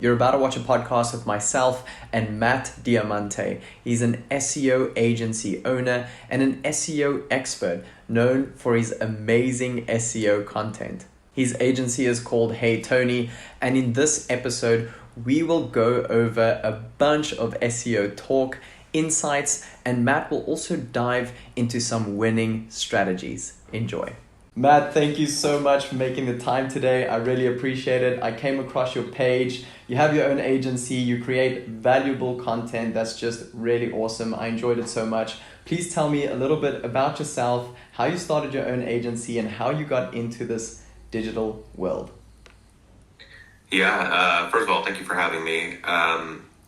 You're about to watch a podcast with myself and Matt Diamante. He's an SEO agency owner and an SEO expert known for his amazing SEO content. His agency is called Hey Tony, and in this episode, we will go over a bunch of SEO talk, insights, and Matt will also dive into some winning strategies. Enjoy. Matt, thank you so much for making the time today. I really appreciate it. I came across your page. You have your own agency. You create valuable content that's just really awesome. I enjoyed it so much. Please tell me a little bit about yourself, how you started your own agency, and how you got into this digital world. First of all, thank you for having me.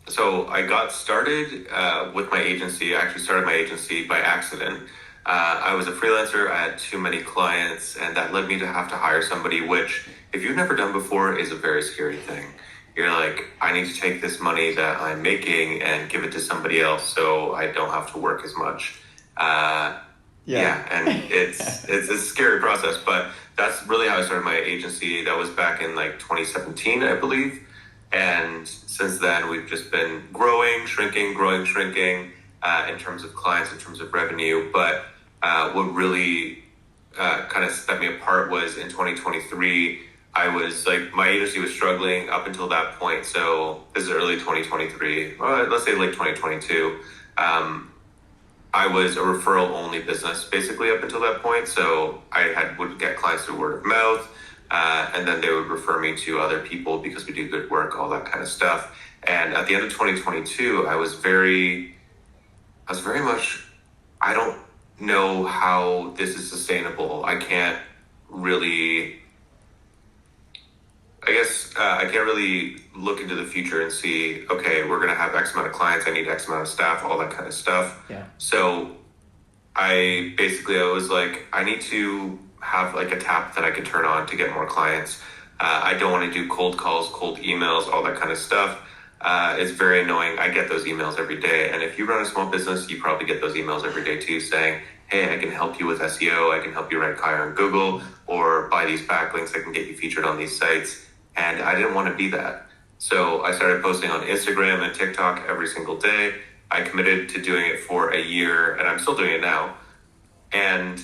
So I got started with my agency. I actually started my agency by accident. I was a freelancer. I had too many clients, and that led me to have to hire somebody, which, if you've never done before, is a very scary thing. You're like, I need to take this money that I'm making and give it to somebody else so I don't have to work as much. And it's a scary process, but that's really how I started my agency. That was back in 2017, I believe. And since then, we've just been growing, shrinking, in terms of clients, in terms of revenue. But what really kind of set me apart was in 2023, my agency was struggling up until that point. So this is early 2023, let's say late 2022. I was a referral only business basically up until that point. So would get clients through word of mouth, and then they would refer me to other people because we do good work, all that kind of stuff. And at the end of 2022, I was very much, I don't know how this is sustainable. I can't really look into the future and see, okay, we're going to have X amount of clients. I need X amount of staff, all that kind of stuff. Yeah. So I was like, I need to have a tap that I can turn on to get more clients. I don't want to do cold calls, cold emails, all that kind of stuff. It's very annoying. I get those emails every day. And if you run a small business, you probably get those emails every day too, saying, hey, I can help you with SEO. I can help you rank higher on Google, or buy these backlinks. I can get you featured on these sites. And I didn't want to be that. So I started posting on Instagram and TikTok every single day. I committed to doing it for a year, and I'm still doing it now. And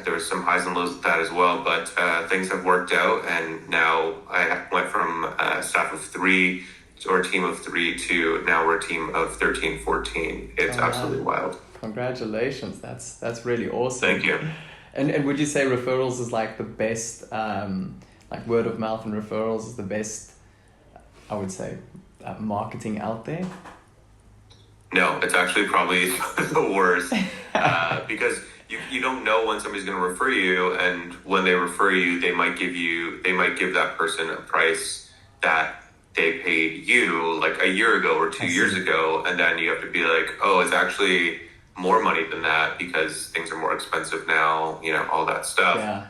there was some highs and lows with that as well, but things have worked out. And now I went from a staff of 3 or a team of 3 to now we're a team of 13, 14. It's absolutely wild. Congratulations. That's really awesome. Thank you. And would you say referrals is the best, word of mouth and referrals is the best, I would say, marketing out there? No, it's actually probably the worst because you don't know when somebody's going to refer you, and when they refer you, they might give that person a price that they paid you a year ago or 2 years ago, and then you have to be like, oh, it's actually more money than that because things are more expensive now, all that stuff. Yeah.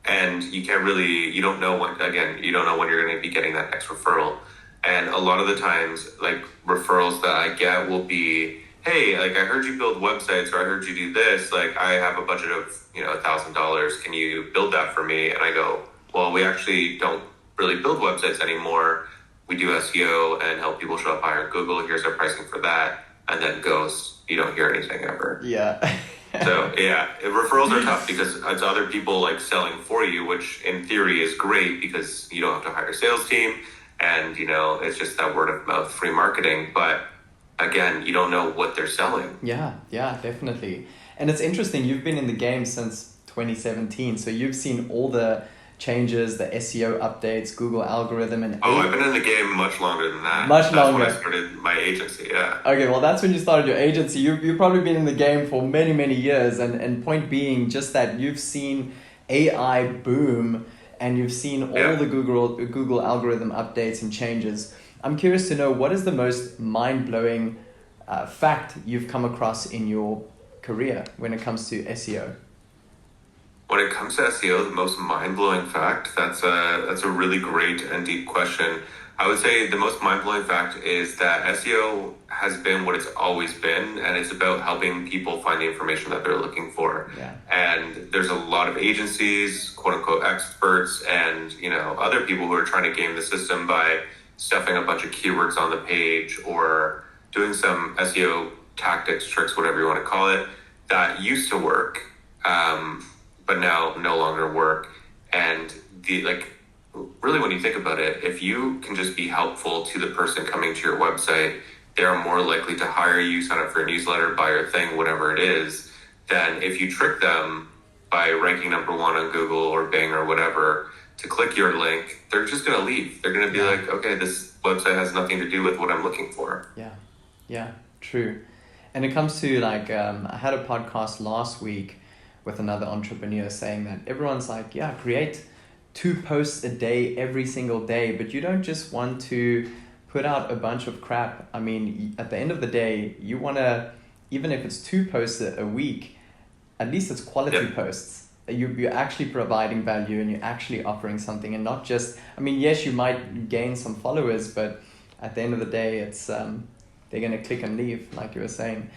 And you don't know when you're going to be getting that next referral. And a lot of the times, referrals that I get will be, hey, I heard you build websites, or I heard you do this. I have a budget of, $1,000. Can you build that for me? And I go, well, we actually don't really build websites anymore. We do SEO and help people show up higher on Google. Here's our pricing for that. And then ghost. You don't hear anything ever. Yeah. So referrals are tough because it's other people selling for you, which in theory is great because you don't have to hire a sales team. And, it's just that word of mouth free marketing. But again, you don't know what they're selling. Yeah, definitely. And it's interesting. You've been in the game since 2017. So you've seen all the changes, the SEO updates, Google algorithm. I've been in the game much longer than that. That's when I started my agency, yeah. Okay, well, that's when you started your agency. You've probably been in the game for many, many years. And point being just that you've seen AI boom, and you've seen all the Google algorithm updates and changes. I'm curious to know, what is the most mind-blowing fact you've come across in your career when it comes to SEO? When it comes to SEO, the most mind-blowing fact, that's a really great and deep question. I would say the most mind-blowing fact is that SEO has been what it's always been, and it's about helping people find the information that they're looking for. Yeah. And there's a lot of agencies, quote-unquote experts, and other people who are trying to game the system by stuffing a bunch of keywords on the page or doing some SEO tactics, tricks, whatever you want to call it, that used to work, but now no longer work. And really, when you think about it, if you can just be helpful to the person coming to your website, they're more likely to hire you, sign up for a newsletter, buy your thing, whatever it is, than if you trick them by ranking number one on Google or Bing or whatever to click your link. They're just going to leave. They're going to be like, okay, this website has nothing to do with what I'm looking for. Yeah, true. And it comes to I had a podcast last week with another entrepreneur saying that everyone's like, yeah, create 2 posts a day every single day, but you don't just want to put out a bunch of crap. I mean, at the end of the day, you want to, even if it's 2 posts a week, at least it's quality posts. You're actually providing value and you're actually offering something, and not just, I mean, yes, you might gain some followers, but at the end of the day, it's they're going to click and leave, like you were saying.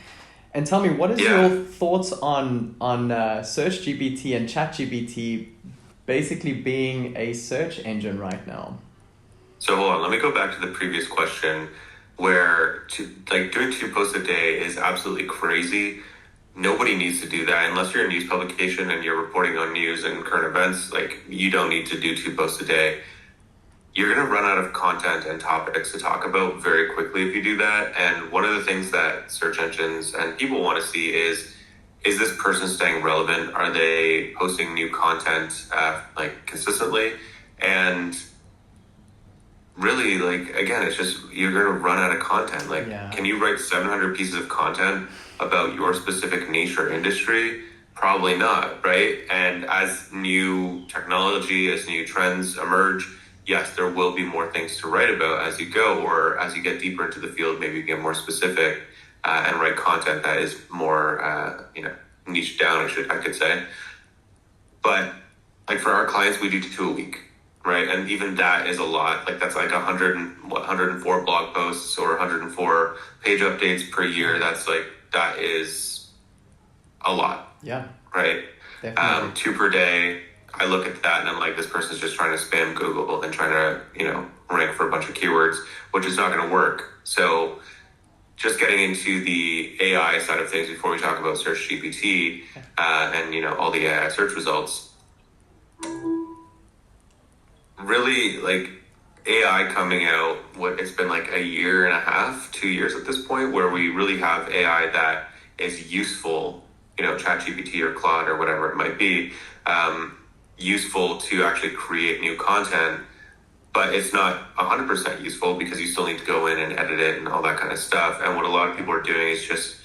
And tell me, what is your thoughts on Search GPT and Chat GPT basically being a search engine right now? So hold on, let me go back to the previous question where doing 2 posts a day is absolutely crazy. Nobody needs to do that unless you're a news publication and you're reporting on news and current events. You don't need to do 2 posts a day. You're going to run out of content and topics to talk about very quickly if you do that. And one of the things that search engines and people want to see is this person staying relevant? Are they posting new content consistently? And really, again, it's just you're going to run out of content. Can you write 700 pieces of content about your specific niche or industry? Probably not, right? And as new technology, as new trends emerge, yes, there will be more things to write about as you go, or as you get deeper into the field, maybe you get more specific and write content that is more, niche down, I could say. But for our clients, we do 2 a week, right? And even that is a lot. That's 104 blog posts or 104 page updates per year. That is a lot. Yeah. Right? Definitely. 2 per day. I look at that and I'm like, this person's just trying to spam Google and trying to, rank for a bunch of keywords, which is not going to work. So just getting into the AI side of things before we talk about Search GPT and, all the AI search results, really AI coming out, it's been a year and a half, 2 years at this point, where we really have AI that is useful, ChatGPT or Claude or whatever it might be, useful to actually create new content, but it's not 100% useful because you still need to go in and edit it and all that kind of stuff. And what a lot of people are doing is just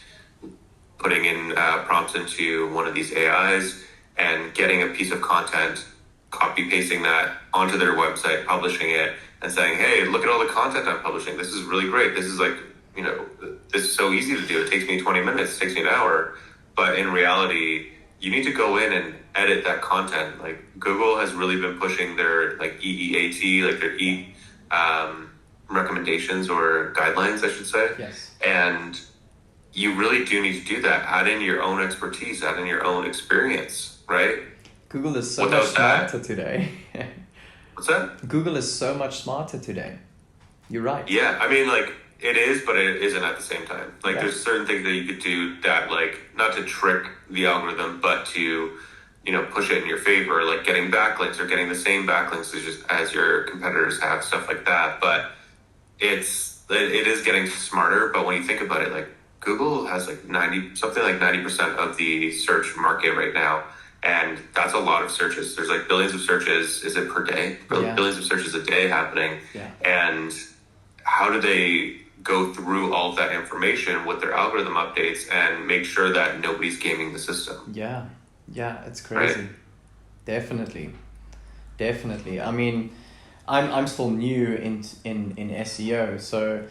putting in prompts into one of these AIs and getting a piece of content, copy pasting that onto their website, publishing it, and saying, hey, look at all the content I'm publishing. This is really great. This is this is so easy to do. It takes me 20 minutes, it takes me an hour. But in reality, you need to go in and edit that content. Google has really been pushing their EEAT, their recommendations or guidelines, I should say. Yes. And you really do need to do that. Add in your own expertise, add in your own experience, right? Google is so much smarter today. What's that? Google is so much smarter today. You're right. Yeah, I mean, it is, but it isn't at the same time. There's certain things that you could do that, not to trick the algorithm, but to, push it in your favor, getting backlinks or getting the same backlinks as your competitors have, stuff like that. But it is getting smarter. But when you think about it, Google has 90% of the search market right now. And that's a lot of searches. There's billions of searches, is it per day? Yeah. Billions of searches a day happening. Yeah. And how do they go through all of that information with their algorithm updates and make sure that nobody's gaming the system? Yeah, it's crazy. Right? Definitely. I mean, I'm still new in SEO, so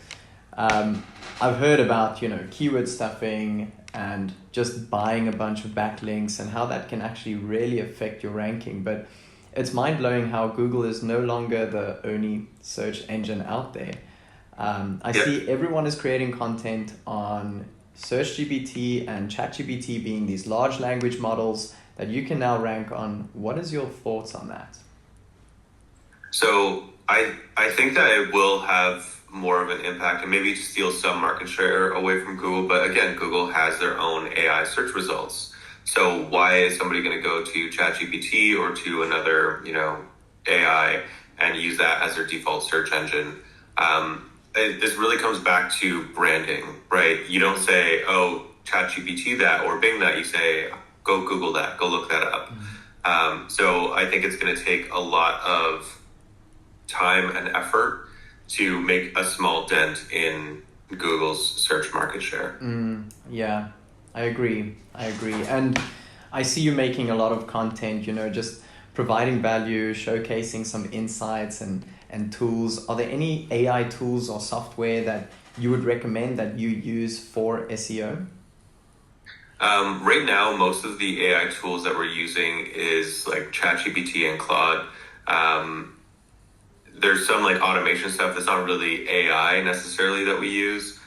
I've heard about keyword stuffing and just buying a bunch of backlinks and how that can actually really affect your ranking. But it's mind-blowing how Google is no longer the only search engine out there. I see everyone is creating content on SearchGPT and ChatGPT being these large language models that you can now rank on. What is your thoughts on that? So I think that it will have more of an impact and maybe to steal some market share away from Google. But again, Google has their own AI search results. So why is somebody going to go to ChatGPT or to another, AI and use that as their default search engine? This really comes back to branding, right? You don't say, oh, ChatGPT that or Bing that. You say, go Google that, go look that up. So I think it's going to take a lot of time and effort to make a small dent in Google's search market share. Yeah, I agree. And I see you making a lot of content, just providing value, showcasing some insights and tools. Are there any AI tools or software that you would recommend that you use for SEO? Right now, most of the AI tools that we're using is like ChatGPT and Claude. There's some like automation stuff that's not really AI necessarily that we use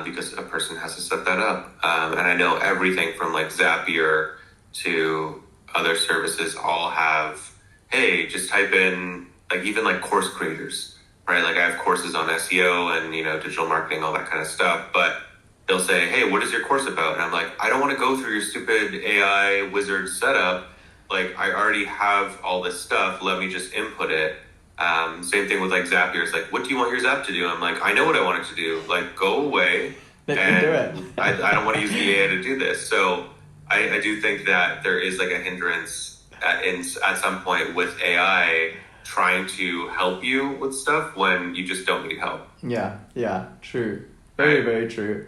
because a person has to set that up. And I know everything from like Zapier to other services all have, hey, just type in like even like course creators, right? Like I have courses on SEO and, digital marketing, all that kind of stuff. But they'll say, hey, what is your course about? And I'm like, I don't want to go through your stupid AI wizard setup. Like I already have all this stuff. Let me just input it. Same thing with like Zapier. It's like, what do you want your Zap to do? I'm like, I know what I want it to do. Like, go away. Let me do it. I don't want to use the AI to do this. So I do think that there is like a hindrance at some point with AI trying to help you with stuff when you just don't need help. Yeah, true. Very, very true.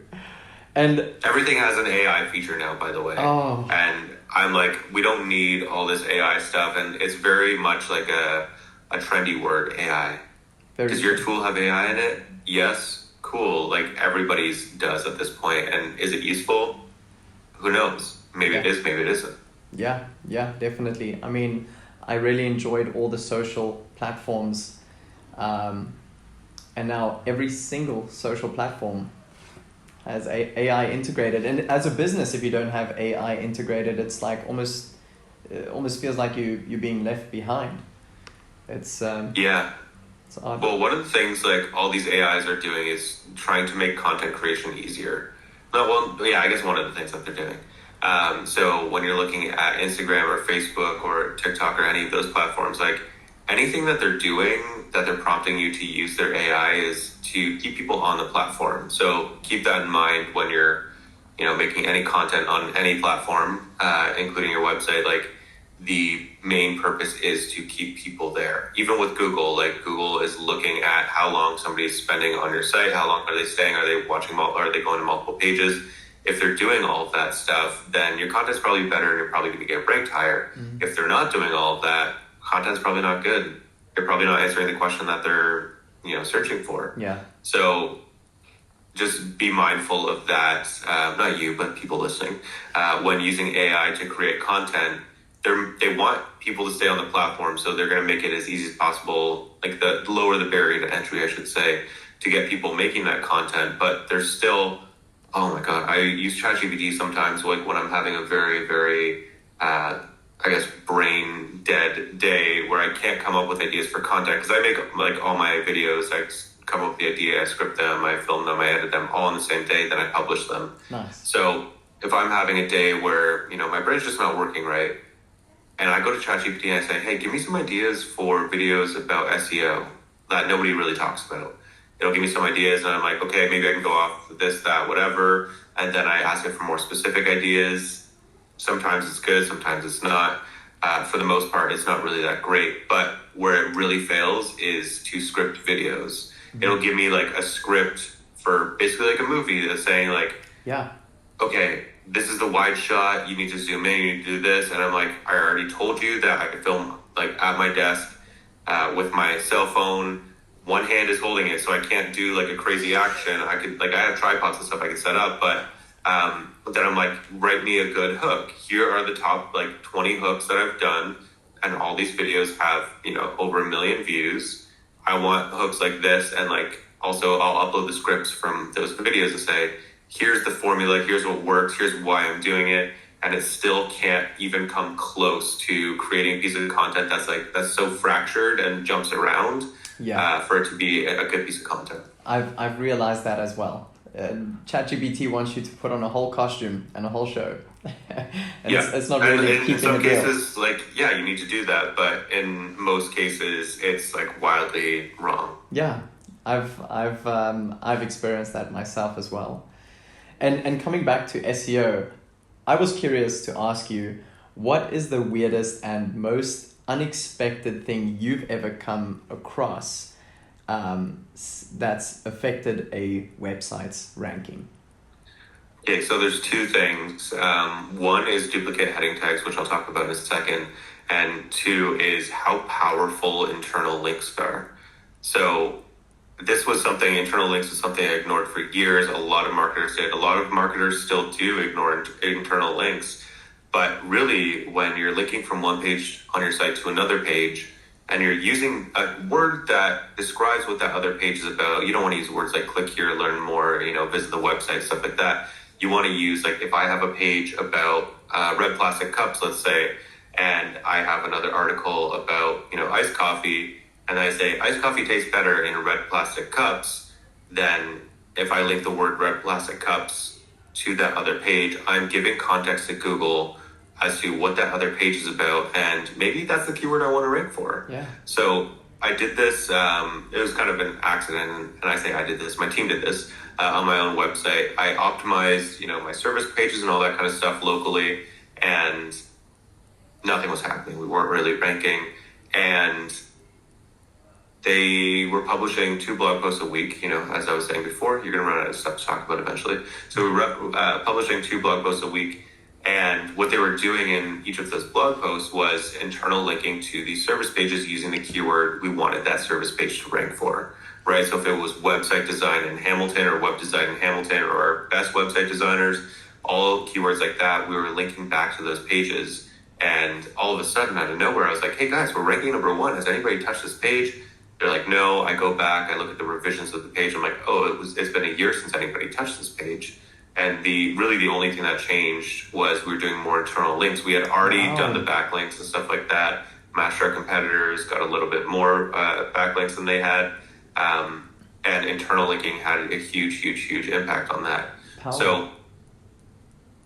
And everything has an AI feature now, by the way. Oh. And I'm like, we don't need all this AI stuff. And it's very much like a trendy word, AI. Does your tool have AI in it? Yes. Cool. Like everybody's does at this point. And is it useful? Who knows? Maybe it is, maybe it isn't. Yeah, definitely. I mean, I really enjoyed all the social platforms. And now every single social platform has AI integrated. And as a business, if you don't have AI integrated, it's like almost feels like you're being left behind. It's it's odd. Well, one of the things like all these AIs are doing is trying to make content creation easier. I guess one of the things that they're doing. So when you're looking at Instagram or Facebook or TikTok or any of those platforms, like anything that they're doing that they're prompting you to use their AI is to keep people on the platform. So keep that in mind when you're, making any content on any platform, including your website. Like the main purpose is to keep people there. Even with Google, like Google is looking at how long somebody's spending on your site, how long are they staying, are they watching, are they going to multiple pages? If they're doing all of that stuff, then your content's probably better and you're probably going to get ranked higher. Mm-hmm. If they're not doing all of that, content's probably not good. You're probably not answering the question that they're, searching for. Yeah. So just be mindful of that. Not you, but people listening. When using AI to create content, they want people to stay on the platform, so they're going to make it as easy as possible, like the lower the barrier to entry, I should say, to get people making that content. But there's still, oh my God, I use ChatGPT sometimes, like when I'm having a very, very, brain dead day where I can't come up with ideas for content, because I make like all my videos, I come up with the idea, I script them, I film them, I edit them all on the same day, then I publish them. Nice. So if I'm having a day where, my brain's just not working right, and I go to ChatGPT and I say, hey, give me some ideas for videos about SEO that nobody really talks about. It'll give me some ideas, and I'm like, okay, maybe I can go off this, that, whatever. And then I ask it for more specific ideas. Sometimes it's good, sometimes it's not. For the most part, it's not really that great. But where it really fails is to script videos. Mm-hmm. It'll give me like a script for basically like a movie that's saying like, okay, this is the wide shot, you need to zoom in, you need to do this. And I'm like, I already told you that I could film like at my desk with my cell phone. One hand is holding it, so I can't do like a crazy action. I have tripods and stuff I can set up, but Then I'm like, write me a good hook. Here are the top like 20 hooks that I've done, and all these videos have, over 1 million views. I want hooks like this, and like also I'll upload the scripts from those videos to say, here's the formula, here's what works, here's why I'm doing it, and it still can't even come close to creating a piece of content that's so fractured and jumps around. For it to be a good piece of content. I've realized that as well. ChatGPT wants you to put on a whole costume and a whole show. It's not really and in some cases, you need to do that, but in most cases, it's like wildly wrong. Yeah, I've experienced that myself as well. And coming back to SEO, I was curious to ask you, what is the weirdest and most unexpected thing you've ever come across that's affected a website's ranking? Okay, so there's two things. One is duplicate heading tags, which I'll talk about in a second. And two is how powerful internal links are. So internal links is something I ignored for years. A lot of marketers did. A lot of marketers still do ignore internal links. But really, when you're linking from one page on your site to another page, and you're using a word that describes what that other page is about, you don't want to use words like click here, learn more, visit the website, stuff like that. You want to use, like, if I have a page about red plastic cups, let's say, and I have another article about, iced coffee, and I say iced coffee tastes better in red plastic cups, then if I link the word red plastic cups to that other page, I'm giving context to Google as to what that other page is about, and maybe that's the keyword I want to rank for. Yeah. So I did this, it was kind of an accident, and I say I did this, my team did this on my own website. I optimized, my service pages and all that kind of stuff locally, and nothing was happening. We weren't really ranking, and they were publishing 2 blog posts a week. As I was saying before, you're going to run out of stuff to talk about eventually. So we were publishing 2 blog posts a week. And what they were doing in each of those blog posts was internal linking to these service pages using the keyword we wanted that service page to rank for, right? So if it was website design in Hamilton or web design in Hamilton or our best website designers, all keywords like that, we were linking back to those pages. And all of a sudden, out of nowhere, I was like, hey guys, we're ranking number 1. Has anybody touched this page? They're like, no. I go back, I look at the revisions of the page. I'm like, it's been a year since anybody touched this page. And the only thing that changed was we were doing more internal links. We had already done the backlinks and stuff like that. Matched our competitors, got a little bit more backlinks than they had. And internal linking had a huge impact on that. Power. So,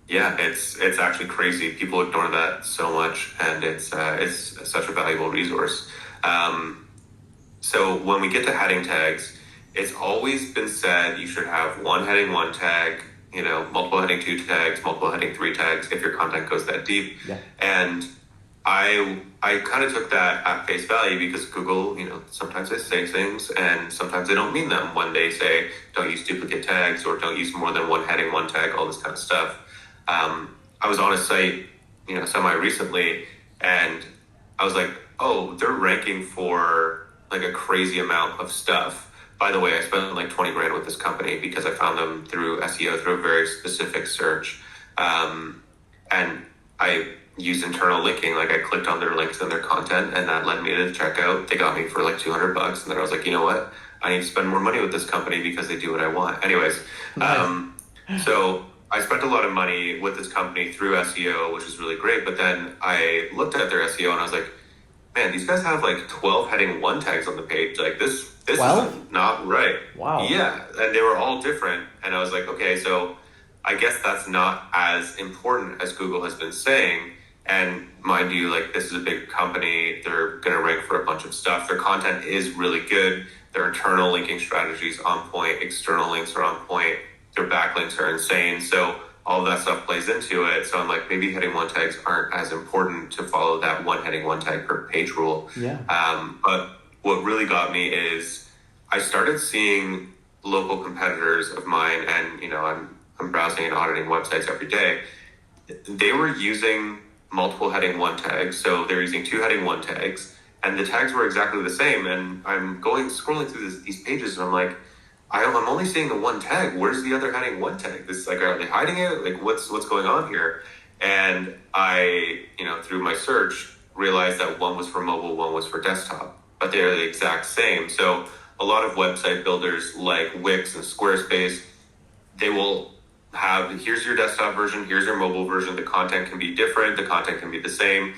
yeah, it's actually crazy. People ignore that so much, and it's such a valuable resource. So when we get to heading tags, it's always been said you should have one heading 1 tag, multiple heading 2 tags, multiple heading 3 tags if your content goes that deep. Yeah. And I kind of took that at face value because Google, sometimes they say things and sometimes they don't mean them when they say don't use duplicate tags or don't use more than one heading 1 tag, all this kind of stuff. I was on a site, semi recently, and I was like, oh, they're ranking for like a crazy amount of stuff. By the way, I spent like 20 grand with this company because I found them through SEO, through a very specific search. And I used internal linking. Like I clicked on their links and their content, and that led me to the checkout. They got me for like $200. And then I was like, you know what? I need to spend more money with this company because they do what I want. Anyways, nice. So I spent a lot of money with this company through SEO, which is really great. But then I looked at their SEO and I was like, man, these guys have like 12 heading 1 tags on the page. Like this is not right. Wow. Yeah. And they were all different. And I was like, okay, so I guess that's not as important as Google has been saying. And mind you, like this is a big company. They're going to rank for a bunch of stuff. Their content is really good. Their internal linking strategies on point. External links are on point. Their backlinks are insane. So all of that stuff plays into it. So I'm like, maybe heading 1 tags aren't as important to follow that 1 heading 1 tag per page rule. Yeah. But what really got me is I started seeing local competitors of mine, and I'm browsing and auditing websites every day. They were using multiple heading 1 tags, so they're using 2 heading 1 tags, and the tags were exactly the same. And I'm scrolling through these pages, and I'm like, I'm only seeing the one tag. Where's the other heading one tag? This like, are they hiding it? Like, what's going on here? And I, through my search, realized that one was for mobile, one was for desktop, but they are the exact same. So a lot of website builders like Wix and Squarespace, they will have, here's your desktop version, here's your mobile version. The content can be different, the content can be the same,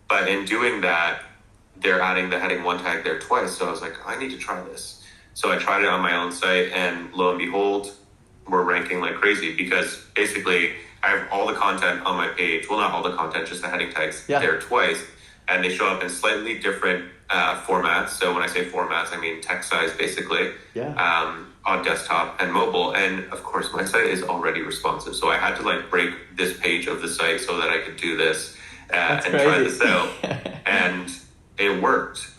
but in doing that, they're adding the heading one tag there twice. So I was like, I need to try this. So I tried it on my own site, and lo and behold, we're ranking like crazy, because basically I have all the content on my page. Well, not all the content, just the heading tags there twice. And they show up in slightly different formats. So when I say formats, I mean text size, basically, on desktop and mobile. And of course, my site is already responsive. So I had to like break this page of the site so that I could do this and try this out. And it worked.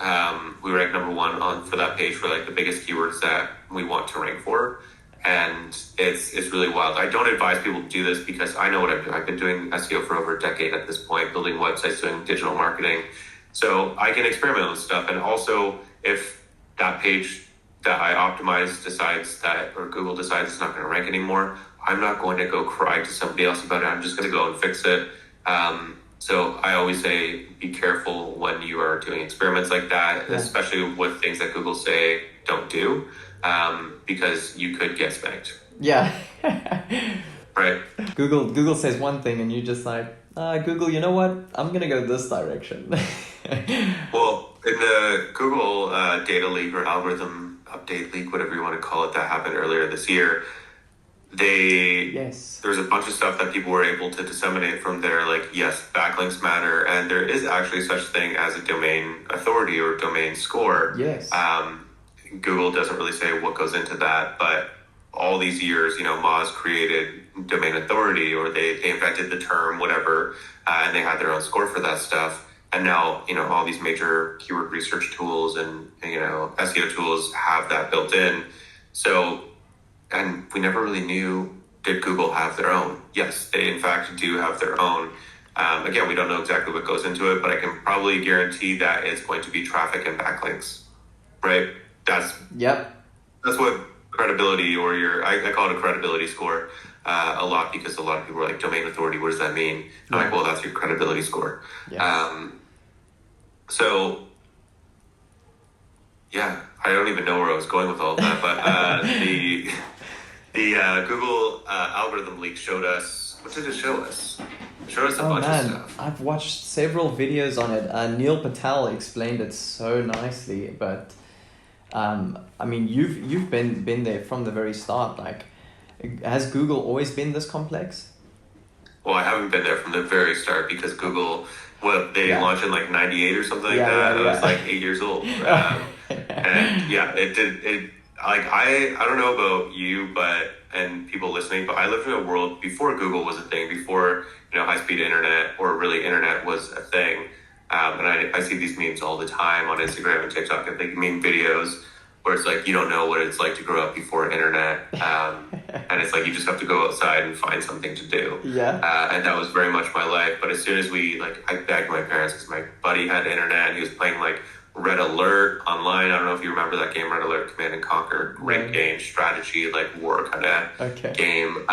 We ranked number one for that page for like the biggest keywords that we want to rank for. And it's really wild. I don't advise people to do this, because I know what I'm doing. I've been doing SEO for over a decade at this point, building websites, doing digital marketing. So I can experiment with stuff. And also, if that page that I optimized decides that, or Google decides it's not going to rank anymore, I'm not going to go cry to somebody else about it. I'm just going to go and fix it. So I always say, be careful when you are doing experiments like that, especially with things that Google say don't do. Because you could get spanked. Yeah. Right. Google says one thing and you just like, Google, you know what? I'm going to go this direction. Well, in the Google data leak or algorithm update leak, whatever you want to call it, that happened earlier this year, there's a bunch of stuff that people were able to disseminate from there, like, yes, backlinks matter, and there is actually such thing as a domain authority or domain score. Yes. Google doesn't really say what goes into that, but all these years, Moz created domain authority, or they invented the term, whatever, and they had their own score for that stuff. And now, all these major keyword research tools and, SEO tools have that built in. So, and we never really knew, did Google have their own? Yes, they in fact do have their own. Again, we don't know exactly what goes into it, but I can probably guarantee that it's going to be traffic and backlinks, right? That's what credibility, or I call it a credibility score a lot, because a lot of people are like, domain authority, what does that mean? I'm like, well, that's your credibility score. So I don't even know where I was going with all of that, but the Google algorithm leak showed us, what did it show us? It showed us a bunch of stuff. I've watched several videos on it. Neil Patel explained it so nicely, but I mean, you've been there from the very start. Like, has Google always been this complex? Well, I haven't been there from the very start, because Google, they launched in like 98 or something like that. I was like 8 years old. And it did. Like, I don't know about you, and people listening, but I lived in a world before Google was a thing, before, high-speed internet, or really internet was a thing. And I see these memes all the time on Instagram and TikTok, and they meme videos where it's like, you don't know what it's like to grow up before internet. And it's like, you just have to go outside and find something to do. And that was very much my life. But as soon as I begged my parents, because my buddy had internet, and he was playing like Red Alert online. I don't know if you remember that game, Red Alert, Command and Conquer, great game, strategy, like war kind of game.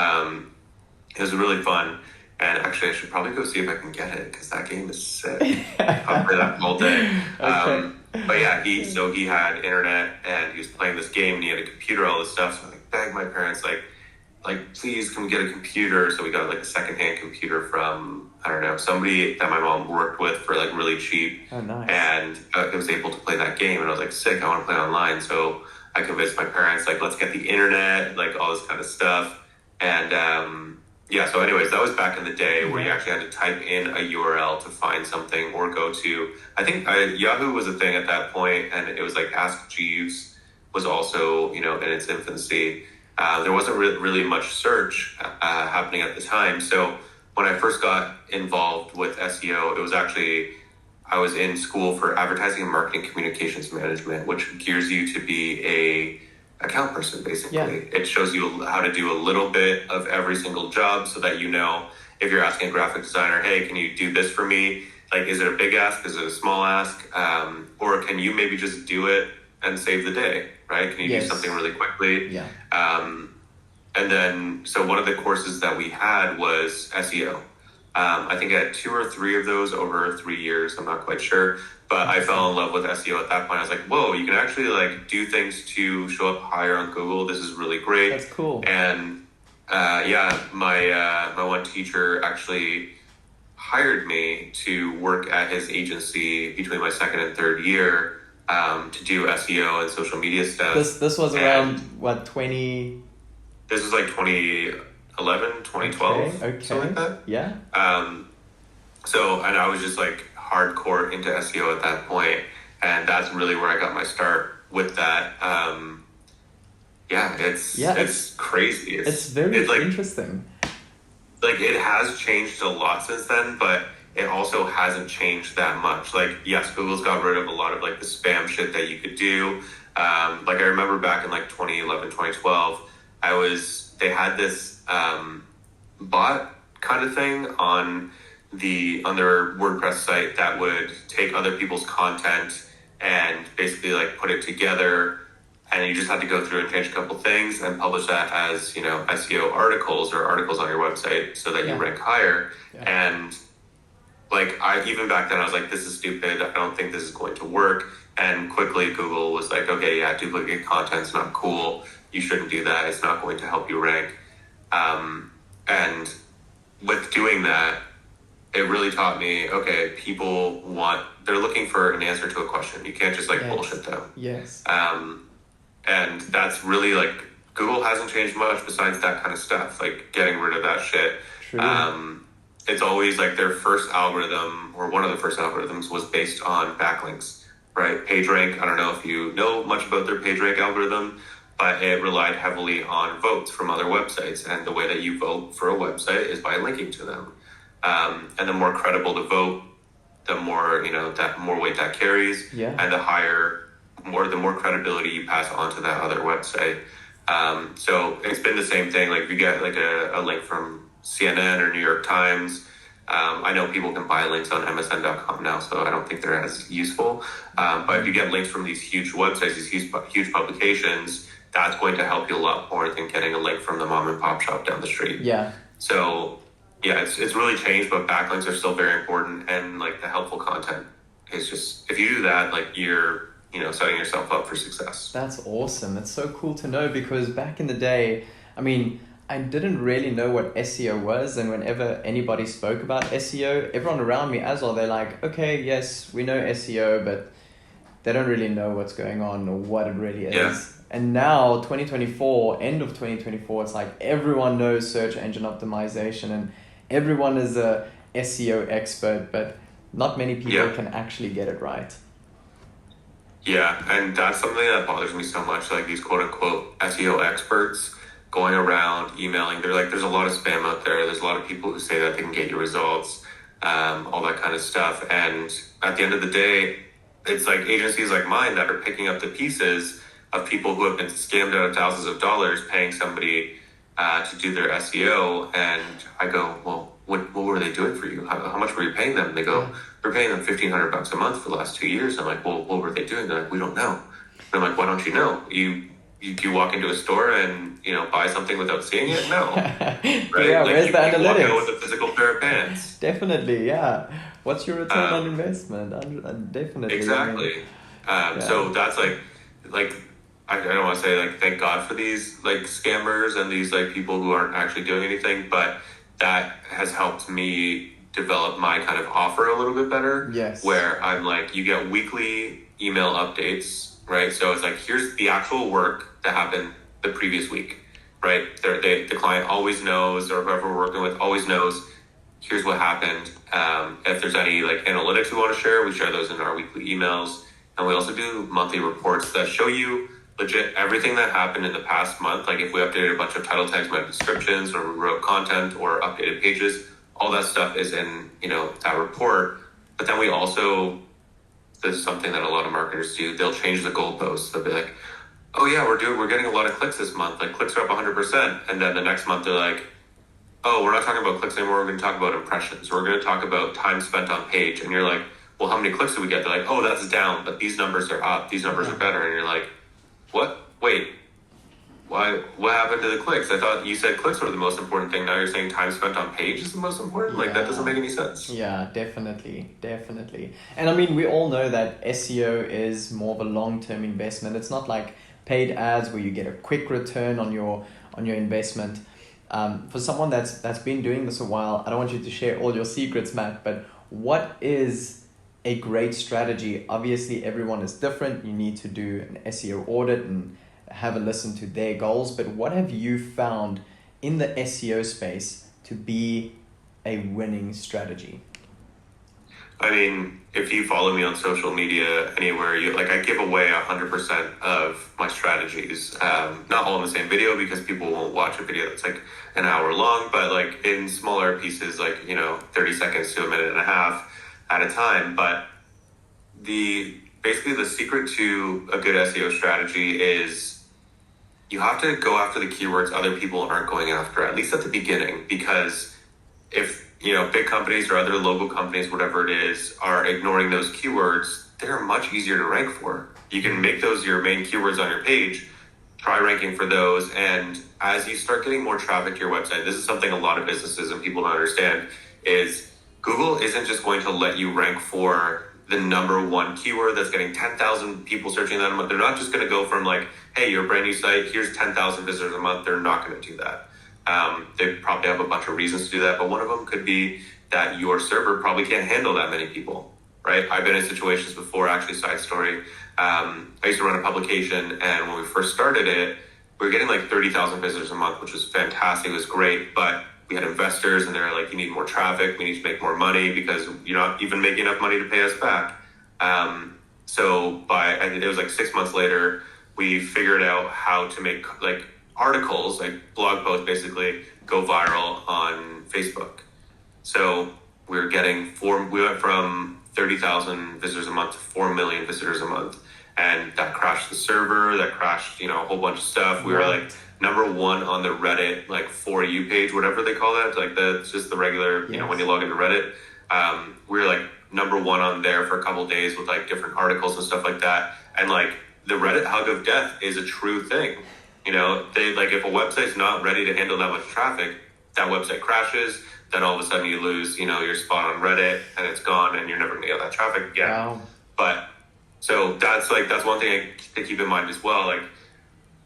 It was really fun. And actually, I should probably go see if I can get it, because that game is sick. I'll play that all day. But yeah, he had internet, and he was playing this game, and he had a computer, all this stuff. So I begged my parents, like, please, can we get a computer? So we got like a secondhand computer from, I don't know, somebody that my mom worked with for like really cheap. Oh, nice. And I was able to play that game, and I was like, sick, I want to play online. So I convinced my parents, like, let's get the internet, like all this kind of stuff. And so anyways, that was back in the day where you actually had to type in a URL to find something, or go to, I think Yahoo was a thing at that point, and it was like Ask Jeeves was also, in its infancy. There wasn't really much search happening at the time. So when I first got involved with SEO, it was actually, I was in school for advertising and marketing communications management, which gears you to be a account person, basically. It shows you how to do a little bit of every single job, so that if you're asking a graphic designer, hey, can you do this for me? Like, is it a big ask? Is it a small ask? Or can you maybe just do it and save the day, right? Can you do Yes. something really quickly? Yeah. And then, so one of the courses that we had was SEO. I think I had 2 or 3 of those over 3 years. I'm not quite sure, but I fell in love with SEO at that point. I was like, whoa, you can actually like do things to show up higher on Google. This is really great. That's cool. And my one teacher actually hired me to work at his agency between my second and third year to do SEO and social media stuff. This was around what, 20? This was like 2011, 2012, Okay. something like that. Yeah. So, and I was just like hardcore into SEO at that point, and that's really where I got my start with that. It's crazy. It's very interesting. Like it has changed a lot since then, but it also hasn't changed that much. Like, yes, Google's got rid of a lot of like the spam shit that you could do. Like I remember back in like 2011, 2012, they had this bot kind of thing on their WordPress site that would take other people's content and basically like put it together, and you just had to go through and change a couple things and publish that as, you know, SEO articles or articles on your website so that you rank higher. Yeah. And like even back then I was like, this is stupid. I don't think this is going to work. And quickly Google was like, okay, yeah, duplicate content's not cool. You shouldn't do that. It's not going to help you rank. And with doing that, it really taught me, okay, they're looking for an answer to a question. You can't just like bullshit them. Yes. And that's really like, Google hasn't changed much besides that kind of stuff, like getting rid of that shit. True. It's always like their first algorithm, or one of the first algorithms, was based on backlinks, right? PageRank, I don't know if you know much about their PageRank algorithm, but it relied heavily on votes from other websites. And the way that you vote for a website is by linking to them. And the more credible the vote, the more, that more weight that carries. Yeah. And the more credibility you pass on to that other website. So it's been the same thing. Like if you get like a link from CNN or New York Times, I know people can buy links on MSN.com now, so I don't think they're as useful. But if you get links from these huge websites, these huge publications, that's going to help you a lot more than getting a link from the mom and pop shop down the street. Yeah. So yeah, it's really changed, but backlinks are still very important, and like the helpful content is just, if you do that, like you're setting yourself up for success. That's awesome. It's so cool to know, because back in the day, I mean, I didn't really know what SEO was, and whenever anybody spoke about SEO, everyone around me as well, they're like, okay, yes, we know SEO, but they don't really know what's going on or what it really is. Yeah. And now, 2024, end of 2024, it's like everyone knows search engine optimization and everyone is a SEO expert, but not many people can actually get it right. Yeah, and that's something that bothers me so much, like these quote-unquote SEO experts going around emailing. They're like, there's a lot of spam out there. There's a lot of people who say that they can get you results, all that kind of stuff. And at the end of the day, it's like agencies like mine that are picking up the pieces of people who have been scammed out of thousands of dollars paying somebody to do their SEO. And I go, well, what were they doing for you? How much were you paying them? And they go, we're paying them $1,500 a month for the last 2 years. I'm like, well, what were they doing? They're like, we don't know. And I'm like, why don't you know? You walk into a store and buy something without seeing it? No, right? Yeah, where's the analytics? You walk out with a physical pair of pants. Definitely, yeah. What's your return on investment? Definitely. Exactly. So that's like I don't want to say like thank God for these like scammers and these like people who aren't actually doing anything, but that has helped me develop my kind of offer a little bit better. Yes. Where I'm like, you get weekly email updates, right? So it's like, here's the actual work that happened the previous week, right? The client always knows, or whoever we're working with always knows, here's what happened. If there's any like analytics we want to share, we share those in our weekly emails. And we also do monthly reports that show you legit everything that happened in the past month. Like if we updated a bunch of title tags, web descriptions, or we wrote content or updated pages, all that stuff is in, that report. But then we also, this is something that a lot of marketers do, they'll change the goalposts. They'll be like, oh yeah, we're getting a lot of clicks this month. Like clicks are up 100%. And then the next month they're like, oh, we're not talking about clicks anymore. We're going to talk about impressions. We're going to talk about time spent on page. And you're like, well, how many clicks did we get? They're like, oh, that's down, but these numbers are up. These numbers are better. And you're like, what? Wait, why? What happened to the clicks? I thought you said clicks were the most important thing. Now you're saying time spent on page is the most important? Like, that doesn't make any sense. Yeah, definitely. And I mean, we all know that SEO is more of a long-term investment. It's not like paid ads where you get a quick return on your investment. For someone that's been doing this a while, I don't want you to share all your secrets, Matt, but what is a great strategy? Obviously, everyone is different. You need to do an SEO audit and have a listen to their goals. But what have you found in the SEO space to be a winning strategy? I mean, if you follow me on social media anywhere, I give away 100% of my strategies. Not all in the same video because people won't watch a video that's like an hour long, but like in smaller pieces, 30 seconds to a minute and a half at a time. But basically the secret to a good SEO strategy is you have to go after the keywords other people aren't going after, at least at the beginning, because if big companies or other local companies, whatever it is, are ignoring those keywords, they're much easier to rank for. You can make those your main keywords on your page, try ranking for those, and as you start getting more traffic to your website, this is something a lot of businesses and people don't understand, is Google isn't just going to let you rank for the number one keyword that's getting 10,000 people searching that a month. They're not just going to go from like, hey, you're a brand new site, here's 10,000 visitors a month. They're not going to do that. They probably have a bunch of reasons to do that, but one of them could be that your server probably can't handle that many people, right? I've been in situations before, actually, side story. I used to run a publication, and when we first started it, we were getting like 30,000 visitors a month, which was fantastic. It was great, but we had investors, and they're like, you need more traffic, we need to make more money because you're not even making enough money to pay us back. It was like 6 months later, we figured out how to make like articles, like blog posts, basically go viral on Facebook. So we went from 30,000 visitors a month to 4 million visitors a month. And that crashed the server, that crashed, a whole bunch of stuff. We were like number one on the Reddit, like For You page, whatever they call that. Like that's just the regular, when you log into Reddit. We were like number one on there for a couple of days with like different articles and stuff like that. And like the Reddit hug of death is a true thing. They like if a website's not ready to handle that much traffic, that website crashes. Then all of a sudden you lose, your spot on Reddit, and it's gone, and you're never going to get that traffic again. Wow. But so that's one thing to keep in mind as well. Like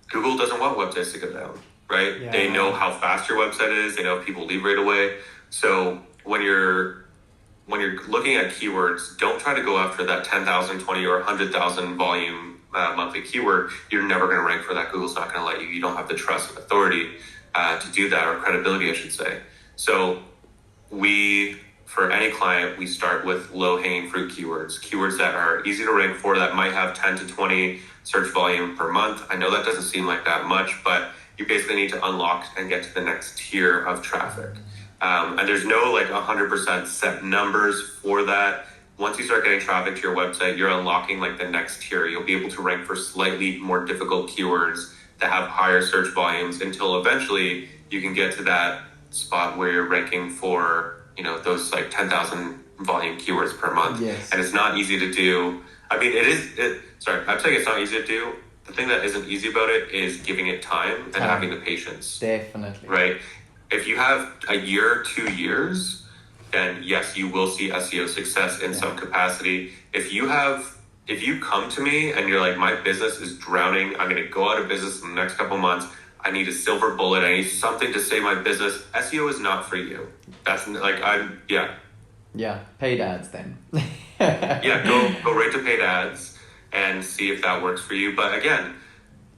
Google doesn't want websites to go down, right? Yeah. They know how fast your website is. They know if people leave right away. So when you're looking at keywords, don't try to go after that 10,000, 20, or 100,000 volume monthly keyword. You're never going to rank for that. Google's not going to let you. You don't have the trust and authority to do that, or credibility, I should say. So for any client, we start with low-hanging fruit keywords that are easy to rank for, that might have 10 to 20 search volume per month. I know that doesn't seem like that much, but you basically need to unlock and get to the next tier of traffic. And there's no like 100% set numbers for that. Once you start getting traffic to your website, you're unlocking like the next tier. You'll be able to rank for slightly more difficult keywords that have higher search volumes until eventually you can get to that spot where you're ranking for, those like 10,000 volume keywords per month. Yes. And it's not easy to do. I mean, I'm saying it's not easy to do. The thing that isn't easy about it is giving it time and having the patience. Definitely. Right? If you have a year, 2 years, then yes, you will see SEO success in some capacity. If you come to me and you're like, my business is drowning, I'm going to go out of business in the next couple months, I need a silver bullet, I need something to save my business, SEO is not for you. That's like, Yeah, paid ads then. Go right to paid ads and see if that works for you. But again,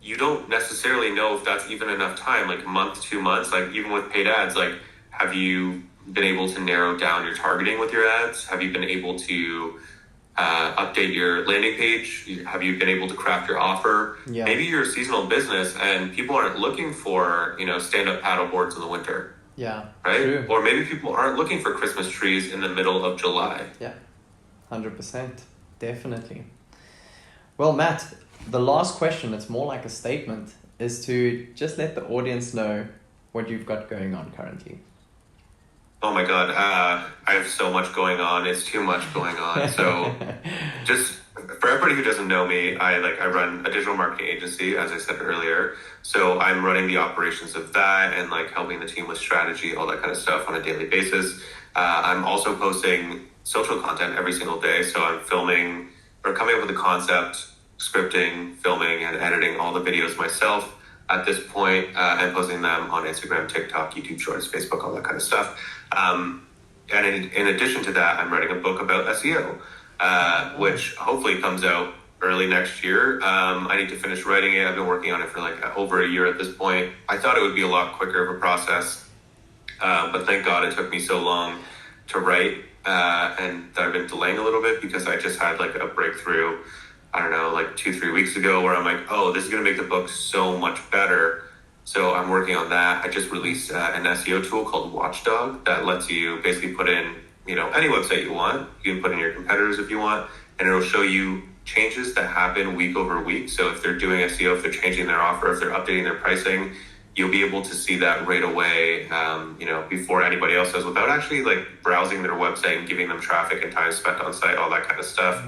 you don't necessarily know if that's even enough time, like a month, 2 months, like even with paid ads, like have you been able to narrow down your targeting with your ads? Have you been able to update your landing page? Have you been able to craft your offer? Yeah. Maybe you're a seasonal business and people aren't looking for, stand-up paddle boards in the winter. Yeah. Right? True. Or maybe people aren't looking for Christmas trees in the middle of July. Yeah. 100%. Definitely. Well, Matt, the last question, it's more like a statement, is to just let the audience know what you've got going on currently. Oh my God, I have so much going on. It's too much going on. So just for everybody who doesn't know me, I run a digital marketing agency, as I said earlier. So I'm running the operations of that and like helping the team with strategy, all that kind of stuff on a daily basis. I'm also posting social content every single day. So I'm filming or coming up with a concept, scripting, filming, and editing all the videos myself at this point, and posting them on Instagram, TikTok, YouTube Shorts, Facebook, all that kind of stuff. And in addition to that, I'm writing a book about SEO, which hopefully comes out early next year. I need to finish writing it. I've been working on it for like over a year at this point. I thought it would be a lot quicker of a process, but thank God it took me so long to write, and that I've been delaying a little bit because I just had like a breakthrough, I don't know, like 2-3 weeks ago where I'm like, oh, this is going to make the book so much better. So I'm working on that. I just released an SEO tool called Watchdog that lets you basically put in, any website you want. You can put in your competitors if you want, and it'll show you changes that happen week over week. So if they're doing SEO, if they're changing their offer, if they're updating their pricing, you'll be able to see that right away, before anybody else does, without actually like browsing their website and giving them traffic and time spent on site, all that kind of stuff.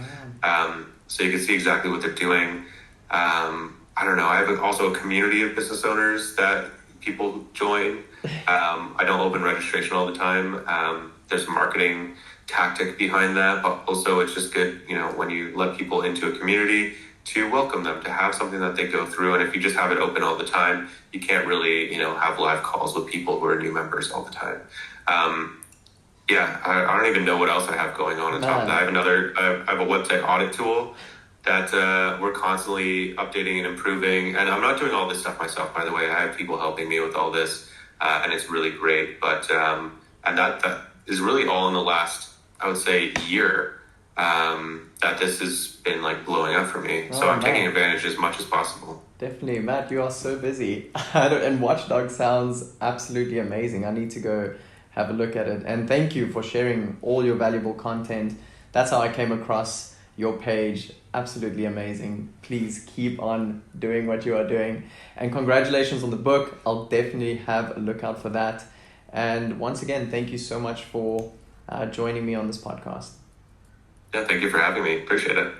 So you can see exactly what they're doing. I don't know. I have also a community of business owners that people join. I don't open registration all the time. There's a marketing tactic behind that, but also it's just good, when you let people into a community, to welcome them, to have something that they go through. And if you just have it open all the time, you can't really, have live calls with people who are new members all the time. I don't even know what else I have going on top of that. I have a website audit tool that we're constantly updating and improving. And I'm not doing all this stuff myself, by the way. I have people helping me with all this, and it's really great. But and that is really all in the last, I would say, year, that this has been like blowing up for me. So I'm taking advantage as much as possible. Definitely, Matt, you are so busy. And Watchdog sounds absolutely amazing. I need to go have a look at it. And thank you for sharing all your valuable content. That's how I came across your page. Absolutely amazing. Please keep on doing what you are doing. And congratulations on the book. I'll definitely have a look out for that. And once again, thank you so much for joining me on this podcast. Yeah, thank you for having me. Appreciate it.